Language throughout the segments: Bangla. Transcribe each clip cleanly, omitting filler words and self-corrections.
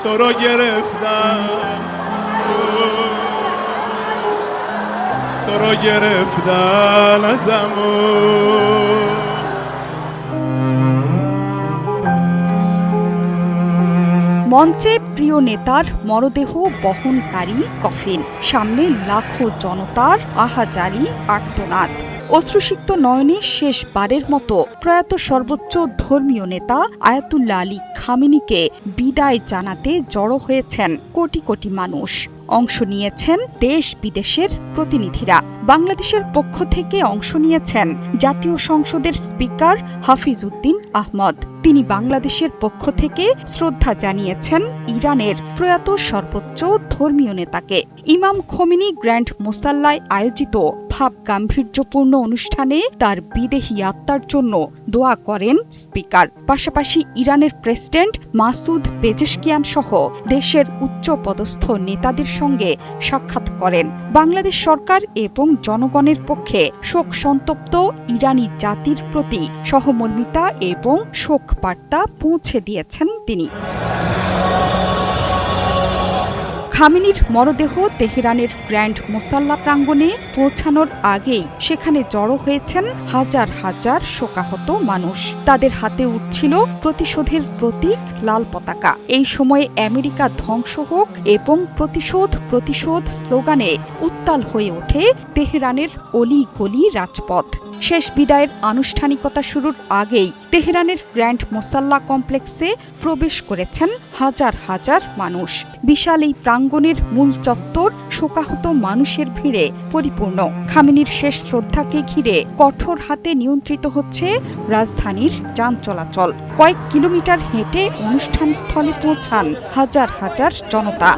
تو رو گرفتم تو رو گرفتن ازمون মঞ্চে প্রিয় নেতার মরদেহ বহনকারী কফিন, সামনে লাখো জনতার আহাজারি আর্তনাদ। অশ্রুসিক্ত নয়নে শেষবারের মতো প্রয়াত সর্বোচ্চ ধর্মীয় নেতা আয়াতুল্লাহ আলী খামেনিকে বিদায় জানাতে জড়ো হয়েছেন কোটি কোটি মানুষ। অংশ নিয়েছেন দেশ বিদেশের প্রতিনিধিরা। বাংলাদেশের পক্ষ থেকে অংশ নিয়েছেন জাতীয় সংসদের স্পিকার হাফিজ উদ্দিন আহমদ। তিনি বাংলাদেশের পক্ষ থেকে শ্রদ্ধা জানিয়েছেন ইরানের প্রয়াত সর্বোচ্চ ধর্মীয় নেতাকে। ইমাম খোমেনি গ্র্যান্ড মুসাল্লায় আয়োজিত ভাব গাম্ভীর্যপূর্ণ অনুষ্ঠানে তার বিদেহী আত্মার জন্য দোয়া করেন স্পিকার। পাশাপাশি ইরানের প্রেসিডেন্ট মাসুদ পেজেশকিয়ান সহ দেশের উচ্চপদস্থ নেতাদের সঙ্গে সাক্ষাৎ করেন। বাংলাদেশ সরকার এবং জনগণের পক্ষে শোক সন্তপ্ত ইরানি জাতির প্রতি সহমর্মিতা এবং শোক বার্তা পৌঁছে দিয়েছেন তিনি। খামেনির মরদেহ তেহরানের গ্র্যান্ড মুসাল্লা প্রাঙ্গণে পৌঁছানোর আগেই সেখানে জড়ো হয়েছেন হাজার হাজার শোকাহত মানুষ। তাদের হাতে উঠছিল প্রতিশোধের প্রতীক লাল পতাকা। এই সময়ে আমেরিকা ধ্বংস হোক এবং প্রতিশোধ প্রতিশোধ স্লোগানে উত্তাল হয়ে ওঠে তেহরানের অলি গলি রাজপথ। শেষ বিদায়ের আনুষ্ঠানিকতা শুরুর আগেই তেহরানের গ্র্যান্ড মুসাল্লা কমপ্লেক্সে প্রবেশ করেছেন হাজার হাজার মানুষ। বিশাল এই প্রাঙ্গণের মূল চত্বর শোকাহত মানুষের ভিড়ে পরিপূর্ণ। খামেনির শেষ শ্রদ্ধাকে ঘিরে কঠোর হাতে নিয়ন্ত্রিত হচ্ছে রাজধানীর যান চলাচল। কয়েক কিলোমিটার হেঁটে অনুষ্ঠানস্থলে পৌঁছান হাজার হাজার জনতা।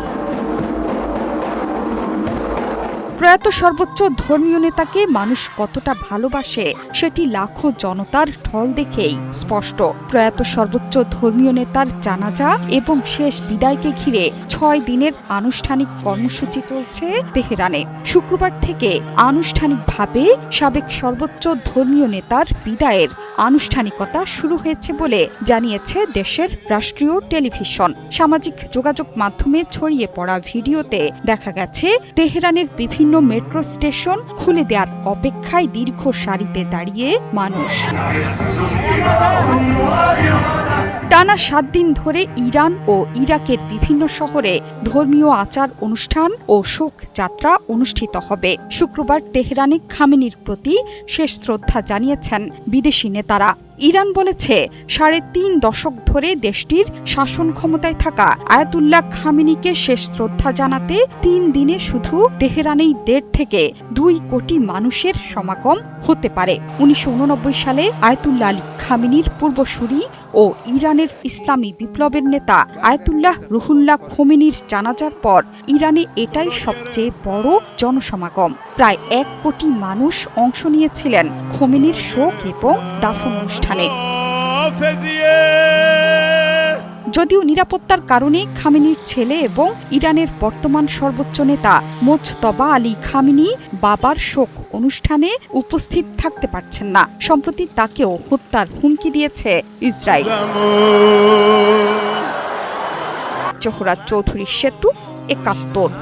প্রয়াত সর্বোচ্চ ধর্মীয় নেতাকে মানুষ কতটা ভালোবাসে সেটি লাখো জনতার ঢল দেখেই স্পষ্ট। প্রয়াত সর্বোচ্চ ধর্মীয় নেতার জানাজা এবং শেষ বিদায়কে ঘিরে ৬ দিনের আনুষ্ঠানিক কর্মসূচি চলছে তেহরানে। শুক্রবার থেকে আনুষ্ঠানিকভাবে সাবেক সর্বোচ্চ ধর্মীয় নেতার বিদায়ের আনুষ্ঠানিকতা শুরু হয়েছে বলে জানিয়েছে দেশের রাষ্ট্রীয় টেলিভিশন। সামাজিক যোগাযোগ মাধ্যমে ছড়িয়ে পড়া ভিডিওতে দেখা গেছে তেহরানের বিভিন্ন মেট্রো স্টেশন খুলে দেওয়ার অপেক্ষায় দীর্ঘ সারিতে দাঁড়িয়ে মানুষ। টানা ৭ দিন ধরে ইরান ও ইরাকের বিভিন্ন শহরে ধর্মীয় আচার অনুষ্ঠান ও শোক যাত্রা অনুষ্ঠিত হবে। শুক্রবার তেহরানে খামেনির প্রতি শেষ শ্রদ্ধা জানিয়েছেন বিদেশি নেতারা। ইরান বলেছে ৩.৫ দশক ধরে দেশটির শাসন ক্ষমতায় থাকা আয়াতুল্লাহ খামেনিকে শেষ শ্রদ্ধা জানাতে ৩ দিনে শুধু তেহরানেই ১.৫ থেকে ২ কোটি মানুষের সমাগম হতে পারে। ১৯৮৯ সালে আয়াতুল্লাহ আলী খামেনির পূর্বসূরি ও ইরানের ইসলামী বিপ্লবের নেতা আয়াতুল্লাহ রুহুল্লাহ খোমেনির জানাজার পর ইরানে এটাই সবচেয়ে বড় জনসমাগম। প্রায় ১ কোটি মানুষ অংশ নিয়েছিলেন খোমেনির শোক এবং দাফন অনুষ্ঠানে। যদিও নিরাপত্তার কারণে খামেনির ছেলে এবং ইরানের বর্তমান সর্বোচ্চ নেতা মোজতবা আলী খামেনি বাবার শোক অনুষ্ঠানে উপস্থিত থাকতে পারছেন না। সম্প্রতি তাকেও হত্যার হুমকি দিয়েছে ইসরায়েল। জোহরা চৌধুরী সেতু, ৭১।